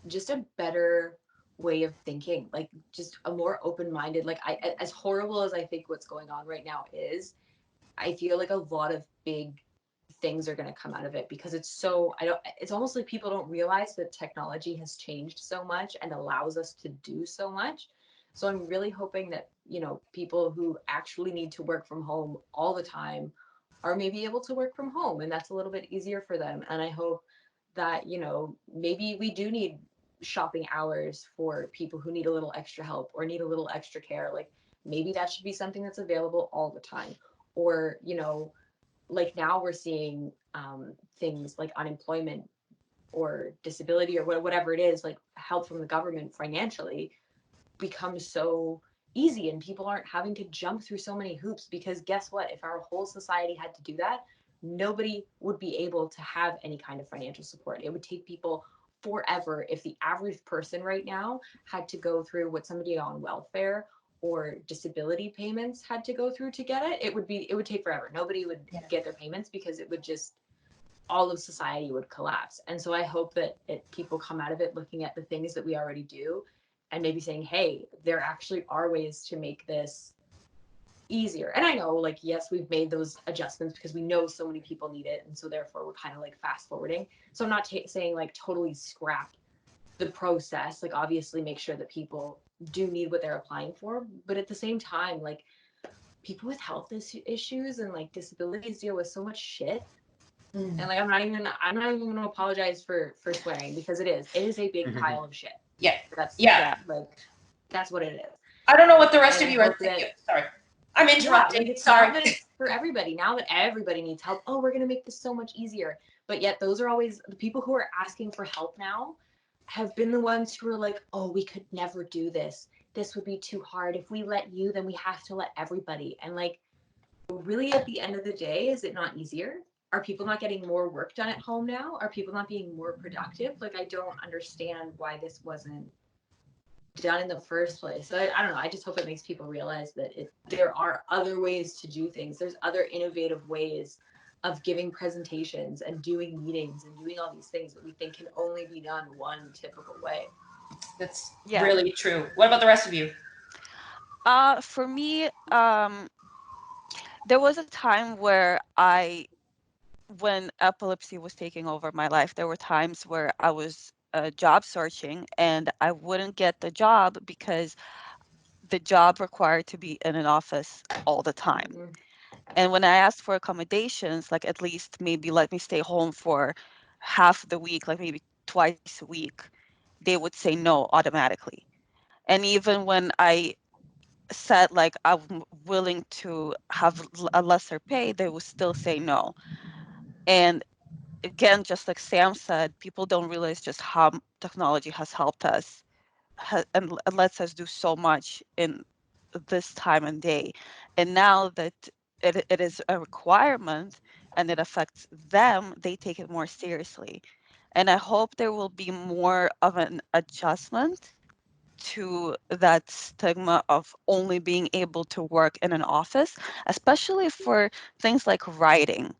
Speaker 5: just a better way of thinking, like just a more open-minded, like I, as horrible as I think what's going on right now is, I feel like a lot of big things are going to come out of it, because it's so, I don't, it's almost like people don't realize that technology has changed so much and allows us to do so much. So I'm really hoping that, you know, people who actually need to work from home all the time are maybe able to work from home, and that's a little bit easier for them. And I hope that, you know, maybe we do need shopping hours for people who need a little extra help or need a little extra care. Like maybe that should be something that's available all the time. Or, you know, like now we're seeing things like unemployment or disability or whatever it is, like help from the government financially becomes so easy, and people aren't having to jump through so many hoops. Because guess what, if our whole society had to do that, nobody would be able to have any kind of financial support. It would take people forever. If the average person right now had to go through what somebody on welfare or disability payments had to go through to get it, it would take forever. Nobody would get their payments, because it would just, all of society would collapse. And so I hope that people come out of it looking at the things that we already do and maybe saying, hey, there actually are ways to make this easier. And I know, like, yes, we've made those adjustments because we know so many people need it, and so therefore we're kind of like fast forwarding. So I'm not saying like totally scrap the process, like obviously make sure that people do need what they're applying for, but at the same time, like, people with health issues and like disabilities deal with so much shit. And like I'm not even gonna apologize for swearing, because it is a big pile of shit.
Speaker 1: Yeah.
Speaker 5: That's
Speaker 3: Yeah.
Speaker 5: like, that's what it is.
Speaker 1: I don't know what the rest
Speaker 5: And
Speaker 1: of
Speaker 5: I
Speaker 1: you are
Speaker 5: hope
Speaker 1: thinking.
Speaker 5: that,
Speaker 1: Sorry. I'm
Speaker 5: yeah,
Speaker 1: interrupting.
Speaker 5: like it's
Speaker 1: Sorry.
Speaker 5: now that it's for everybody, now that everybody needs help, oh, we're gonna make this so much easier. But yet those are always the people who are asking for help now, have been the ones who are like, oh, we could never do this. This would be too hard. If we let you, then we have to let everybody. And like, really at the end of the day, is it not easier? Are people not getting more work done at home now? Are people not being more productive? Like, I don't understand why this wasn't done in the first place. So I don't know. I just hope it makes people realize that there are other ways to do things. There's other innovative ways of giving presentations and doing meetings and doing all these things that we think can only be done one typical way.
Speaker 1: That's
Speaker 3: Yeah.
Speaker 1: really true. What about the rest of you?
Speaker 3: For me, there was a time where when epilepsy was taking over my life, there were times where I was job searching and I wouldn't get the job because the job required to be in an office all the time.
Speaker 5: Mhm.
Speaker 3: And when I asked for accommodations, like at least maybe let me stay home for half the week, like maybe twice a week, they would say no automatically. And even when I said like I'm willing to have a lesser pay, they would still say no. And again, just like Sam said, people don't realize just how technology has helped us and lets us do so much in this time and day. And now that it is a requirement and it affects them, they take it more seriously. And I hope there will be more of an adjustment to that stigma of only being able to work in an office, especially for things like writing.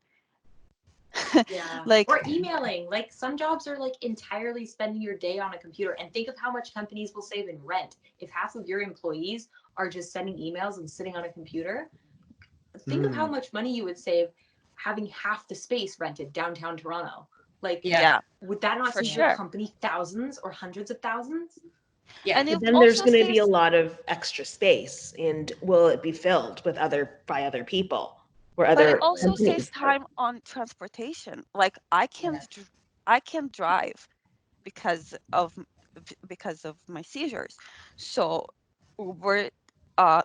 Speaker 5: Yeah.
Speaker 3: Like,
Speaker 5: Or emailing. Like some jobs are like entirely spending your day on a computer. And think of how much companies will save in rent if half of your employees are just sending emails and sitting on a computer. Think of how much money you would save having half the space rented downtown Toronto. Like,
Speaker 3: yeah,
Speaker 5: would that not
Speaker 3: for
Speaker 5: save your
Speaker 3: sure.
Speaker 5: company thousands or hundreds of thousands?
Speaker 1: Yeah.
Speaker 3: And
Speaker 4: But
Speaker 3: it
Speaker 4: then there's
Speaker 3: also
Speaker 4: going to be
Speaker 3: saves,
Speaker 4: a lot of extra space, and will it be filled with by other people? or
Speaker 3: But
Speaker 4: other
Speaker 3: it also saves
Speaker 4: companies.
Speaker 3: time on transportation. Like I can't drive because of my seizures. So Uber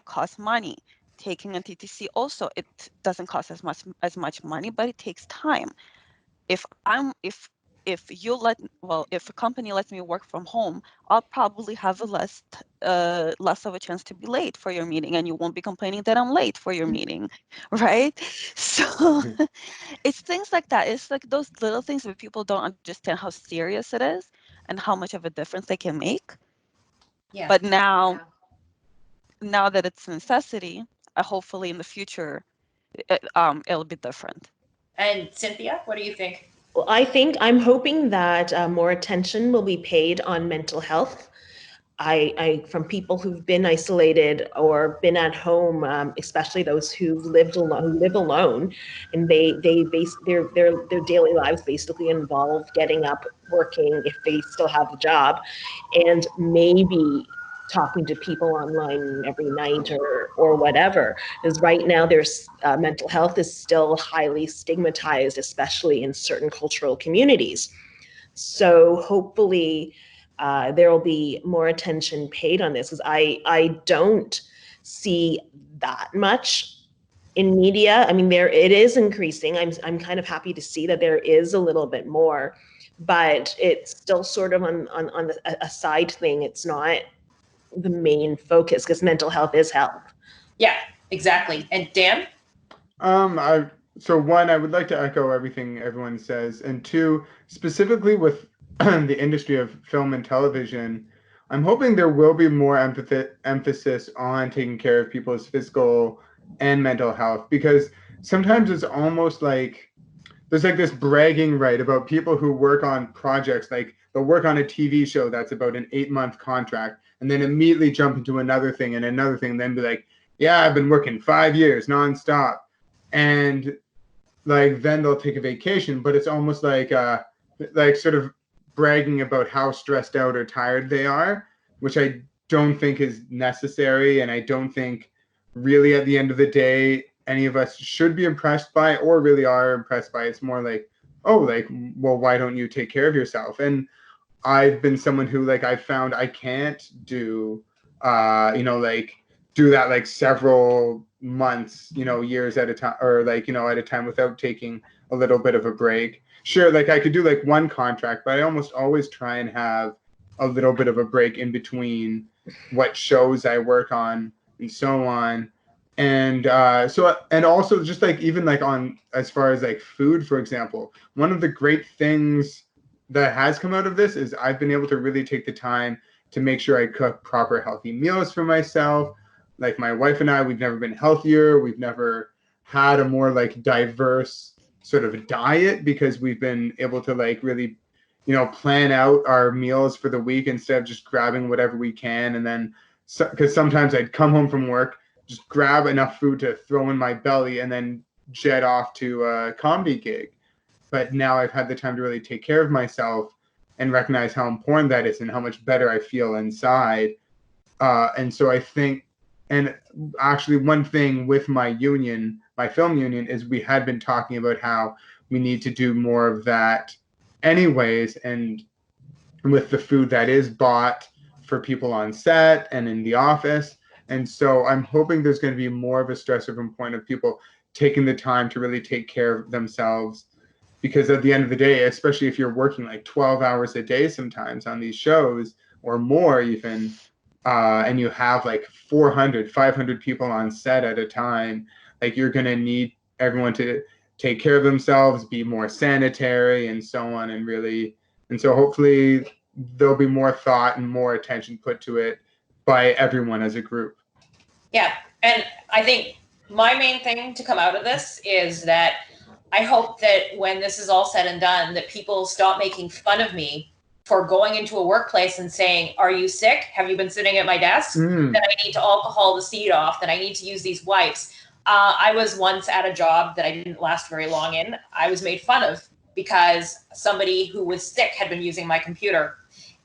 Speaker 3: costs money. Taking a TTC also, it doesn't cost as much money, but it takes time. If I'm if you let well if a company lets me work from home, I'll probably have less of a chance to be late for your meeting, and you won't be complaining that I'm late for your meeting, right? So it's things like that. It's like those little things where people don't understand how serious it is and how much of a difference they can make.
Speaker 1: Yeah.
Speaker 3: But now
Speaker 5: Yeah.
Speaker 3: now that it's a necessity, hopefully in the future it'll be different.
Speaker 1: And Cynthia, what do you think?
Speaker 4: Well, I'm hoping that more attention will be paid on mental health. From people who've been isolated or been at home, especially those who live alone, and their daily lives basically involve getting up, working if they still have a job, and maybe talking to people online every night or whatever. Because right now there's mental health is still highly stigmatized, especially in certain cultural communities. So hopefully there will be more attention paid on this, because I don't see that much in media. I mean, it is increasing. I'm kind of happy to see that there is a little bit more, but it's still sort of on a side thing. It's not the main focus, because mental health is health.
Speaker 1: Yeah, exactly. And Dan?
Speaker 2: So one, I would like to echo everything everyone says, and two, specifically with the industry of film and television, I'm hoping there will be more emphasis on taking care of people's physical and mental health, because sometimes it's almost like there's like this bragging right about people who work on projects, like they'll work on a TV show that's about an 8-month contract and then immediately jump into another thing and another thing, and then be like, yeah, I've been working 5 years nonstop. And like then they'll take a vacation, but it's almost like sort of bragging about how stressed out or tired they are, which I don't think is necessary, and I don't think really at the end of the day any of us should be impressed by or really are impressed by. It's more like, oh, like, well, why don't you take care of yourself? And I've been someone who, like, I found I can't do like do that like several months, years at a time, or like, at a time without taking a little bit of a break. Sure, like I could do like one contract, but I almost always try and have a little bit of a break in between what shows I work on and so on. And and also just like even like on as far as like food, for example, one of the great things that has come out of this is I've been able to really take the time to make sure I cook proper healthy meals for myself. Like my wife and I, we've never been healthier. We've never had a more like diverse sort of diet, because we've been able to like really, plan out our meals for the week instead of just grabbing whatever we can. And then, because sometimes I'd come home from work, just grab enough food to throw in my belly and then jet off to a comedy gig. But now I've had the time to really take care of myself and recognize how important that is and how much better I feel inside. And so I think, and actually one thing with my union, my film union, is we had been talking about how we need to do more of that anyways. And with the food that is bought for people on set and in the office. And so I'm hoping there's going to be more of a stress-driven point of people taking the time to really take care of themselves. Because at the end of the day, especially if you're working like 12 hours a day sometimes on these shows or more even, and you have like 400, 500 people on set at a time, like you're going to need everyone to take care of themselves, be more sanitary and so on. And so hopefully there'll be more thought and more attention put to it by everyone as a group.
Speaker 1: Yeah. And I think my main thing to come out of this is that I hope that when this is all said and done, that people stop making fun of me for going into a workplace and saying, are you sick? Have you been sitting at my desk? That I need to alcohol the seat off, that I need to use these wipes. I was once at a job that I didn't last very long in. I was made fun of because somebody who was sick had been using my computer.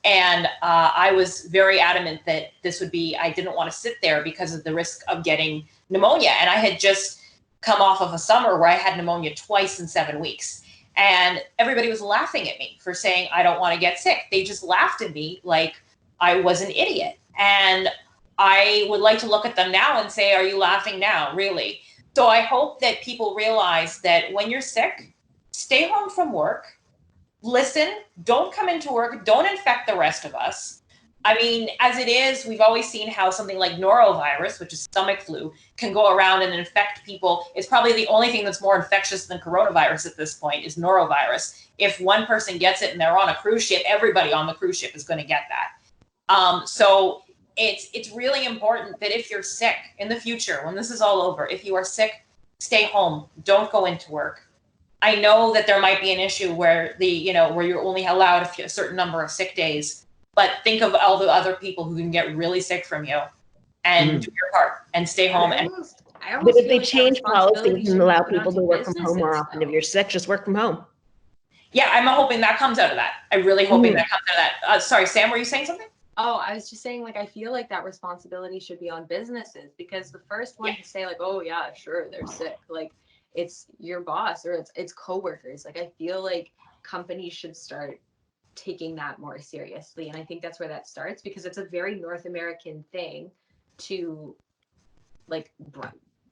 Speaker 1: And I was very adamant that I didn't want to sit there because of the risk of getting pneumonia. And I had just come off of a summer where I had pneumonia twice in 7 weeks. And everybody was laughing at me for saying, I don't want to get sick. They just laughed at me like I was an idiot. And I would like to look at them now and say, are you laughing now? Really? So I hope that people realize that when you're sick, stay home from work, listen, don't come into work, don't infect the rest of us. I mean, as it is, we've always seen how something like norovirus, which is stomach flu, can go around and infect people. It's probably the only thing that's more infectious than coronavirus at this point is norovirus. If one person gets it and they're on a cruise ship, everybody on the cruise ship is going to get that. So it's really important that if you're sick in the future, when this is all over, if you are sick, stay home. Don't go into work. I know that there might be an issue where where you're only allowed a certain number of sick days. But think of all the other people who can get really sick from you and do your part and stay home.
Speaker 4: But if they change policies and allow people to work from home more often, if you're sick, just work from home.
Speaker 1: Yeah, I'm hoping that comes out of that. I'm really hoping that comes out of that. Sorry, Sam, were you saying something?
Speaker 5: Oh, I was just saying, like, I feel like that responsibility should be on businesses, because the first one to say, like, oh yeah, sure, they're sick, like, it's your boss or it's coworkers. Like, I feel like companies should start taking that more seriously, and I think that's where that starts, because it's a very North American thing to like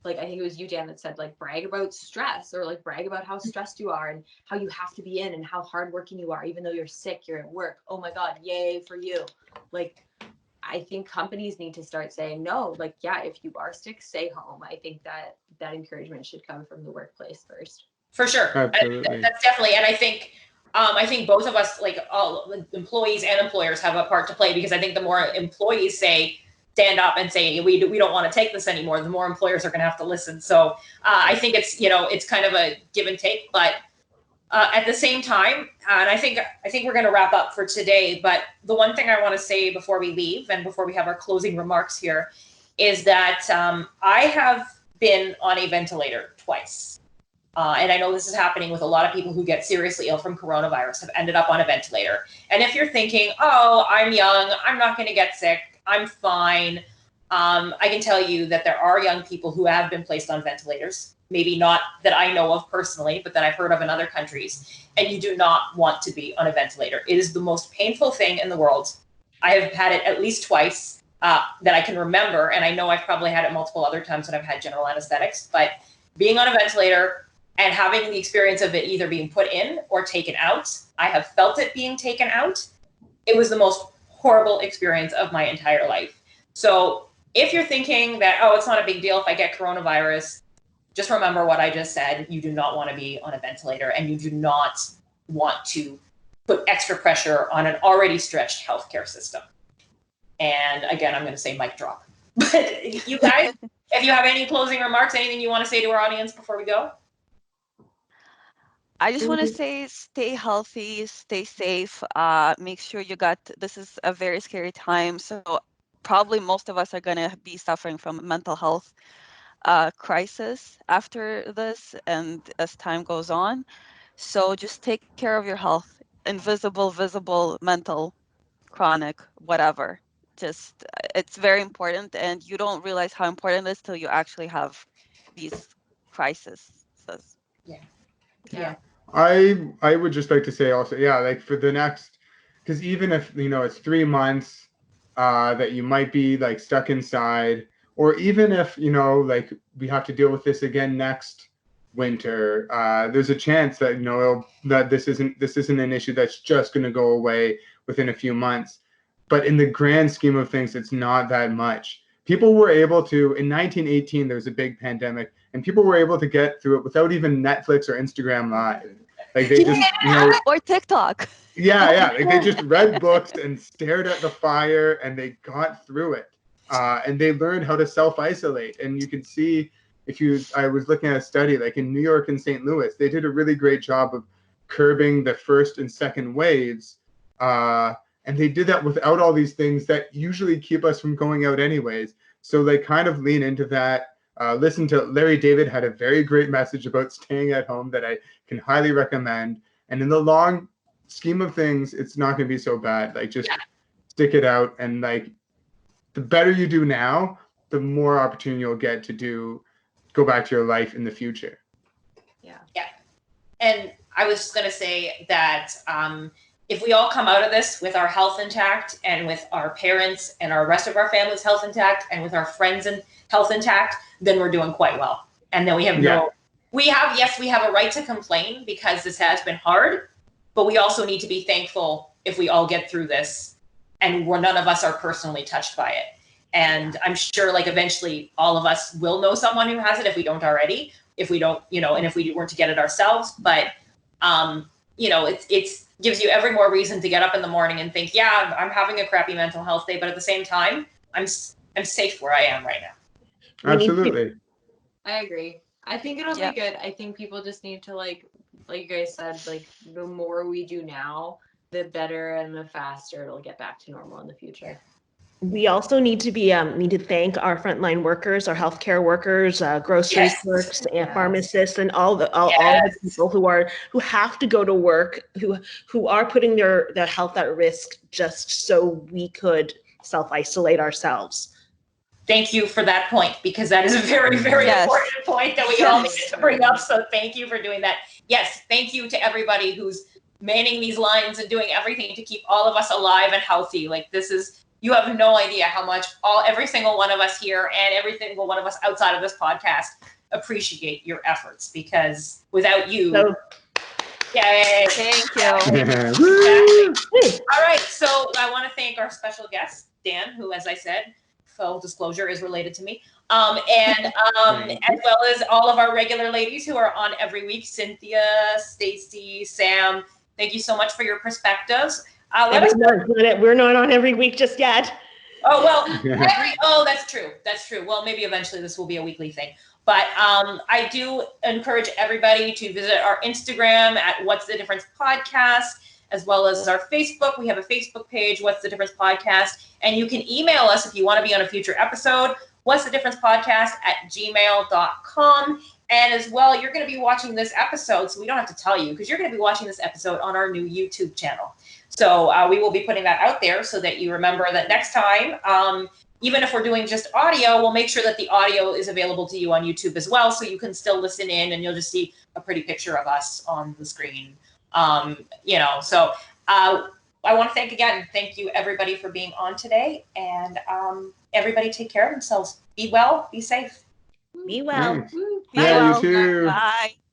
Speaker 5: I think it was you, Dan, that said, like, brag about stress, or like brag about how stressed you are and how you have to be in and how hardworking you are, even though you're sick, you're at work. Oh my God, yay for you. Like, I think companies need to start saying, no, like, yeah, if you are sick, stay home. I think that encouragement should come from the workplace first.
Speaker 1: For sure.
Speaker 2: Absolutely.
Speaker 1: That's definitely, and I think both of us, like all employees and employers, have a part to play, because I think the more employees stand up and say we don't want to take this anymore, the more employers are going to have to listen. So I think it's kind of a give and take, but at the same time, and I think we're going to wrap up for today. But the one thing I want to say before we leave and before we have our closing remarks here is that I have been on a ventilator twice. And I know this is happening with a lot of people who get seriously ill from coronavirus, have ended up on a ventilator. And if you're thinking, oh, I'm young, I'm not going to get sick, I'm fine, I can tell you that there are young people who have been placed on ventilators, maybe not that I know of personally, but that I've heard of in other countries. And you do not want to be on a ventilator. It is the most painful thing in the world. I have had it at least twice that I can remember. And I know I've probably had it multiple other times when I've had general anesthetics. But being on a ventilator and having the experience of it either being put in or taken out, I have felt it being taken out. It was the most horrible experience of my entire life. So if you're thinking that, oh, it's not a big deal if I get coronavirus, just remember what I just said. You do not want to be on a ventilator, and you do not want to put extra pressure on an already stretched healthcare system. And again, I'm going to say mic drop. But you guys, if you have any closing remarks, anything you want to say to our audience before we go?
Speaker 3: I just want to say, stay healthy, stay safe. Make sure this is a very scary time. So probably most of us are going to be suffering from mental health crisis after this and as time goes on. So just take care of your health, invisible, visible, mental, chronic, whatever. Just, it's very important, and you don't realize how important it is till you actually have these crises.
Speaker 1: Yeah.
Speaker 2: I would just like to say also, yeah, like for the next, because even if, it's 3 months that you might be like stuck inside, or even if, like we have to deal with this again next winter, there's a chance that, that this isn't an issue that's just going to go away within a few months. But in the grand scheme of things, it's not that much. People were able to, in 1918, there was a big pandemic, and people were able to get through it without even Netflix or Instagram Live. Like they just,
Speaker 3: or TikTok.
Speaker 2: Yeah. Like they just read books and stared at the fire, and they got through it. And they learned how to self-isolate. And you can see, I was looking at a study, like in New York and St. Louis, they did a really great job of curbing the first and second waves. And they did that without all these things that usually keep us from going out anyways. So they kind of lean into that. Listen to Larry David had a very great message about staying at home that I can highly recommend. And in the long scheme of things, it's not going to be so bad. Like just stick it out, and like the better you do now, the more opportunity you'll get to go back to your life in the future.
Speaker 5: Yeah.
Speaker 1: And I was just going to say that if we all come out of this with our health intact and with our parents and our rest of our family's health intact and with our friends and health intact, then we're doing quite well. And then we have we have a right to complain because this has been hard, but we also need to be thankful if we all get through this and none of us are personally touched by it. And I'm sure like eventually all of us will know someone who has it if we don't already, if we don't, and if we weren't to get it ourselves. But, it's gives you every more reason to get up in the morning and think, yeah, I'm having a crappy mental health day. But at the same time, I'm safe where I am right now.
Speaker 2: Absolutely.
Speaker 5: I agree. I think it'll be good. I think people just need to like you guys said, like the more we do now, the better and the faster it'll get back to normal in the future.
Speaker 4: We also need to thank our frontline workers, our healthcare workers, grocery clerks, and pharmacists, and all the people who have to go to work, who are putting their health at risk just so we could self-isolate ourselves.
Speaker 1: Thank you for that point, because that is a very, very important point that we all need to bring up. So thank you for doing that. Yes, thank you to everybody who's manning these lines and doing everything to keep all of us alive and healthy. Like you have no idea how much every single one of us here and every single one of us outside of this podcast appreciate your efforts, because without you, yay.
Speaker 3: Thank you.
Speaker 1: Exactly. All right. So I want to thank our special guest, Dan, who, as I said, full disclosure, is related to me. As well as all of our regular ladies who are on every week, Cynthia, Stacie, Sam. Thank you so much for your perspectives.
Speaker 4: We're not on every week just yet.
Speaker 1: Oh, well, that's true. That's true. Well, maybe eventually this will be a weekly thing. But I do encourage everybody to visit our Instagram at What's the Difference Podcast, as well as our Facebook. We have a Facebook page, What's the Difference Podcast. And you can email us if you want to be on a future episode, What's the Difference Podcast @gmail.com. And as well, you're going to be watching this episode, so we don't have to tell you, because you're going to be watching this episode on our new YouTube channel. So we will be putting that out there so that you remember that next time, even if we're doing just audio, we'll make sure that the audio is available to you on YouTube as well, so you can still listen in and you'll just see a pretty picture of us on the screen. So I want to thank you everybody for being on today, and everybody take care of themselves. Be well, be safe.
Speaker 4: Be well.
Speaker 2: Yeah, you too.
Speaker 3: Bye.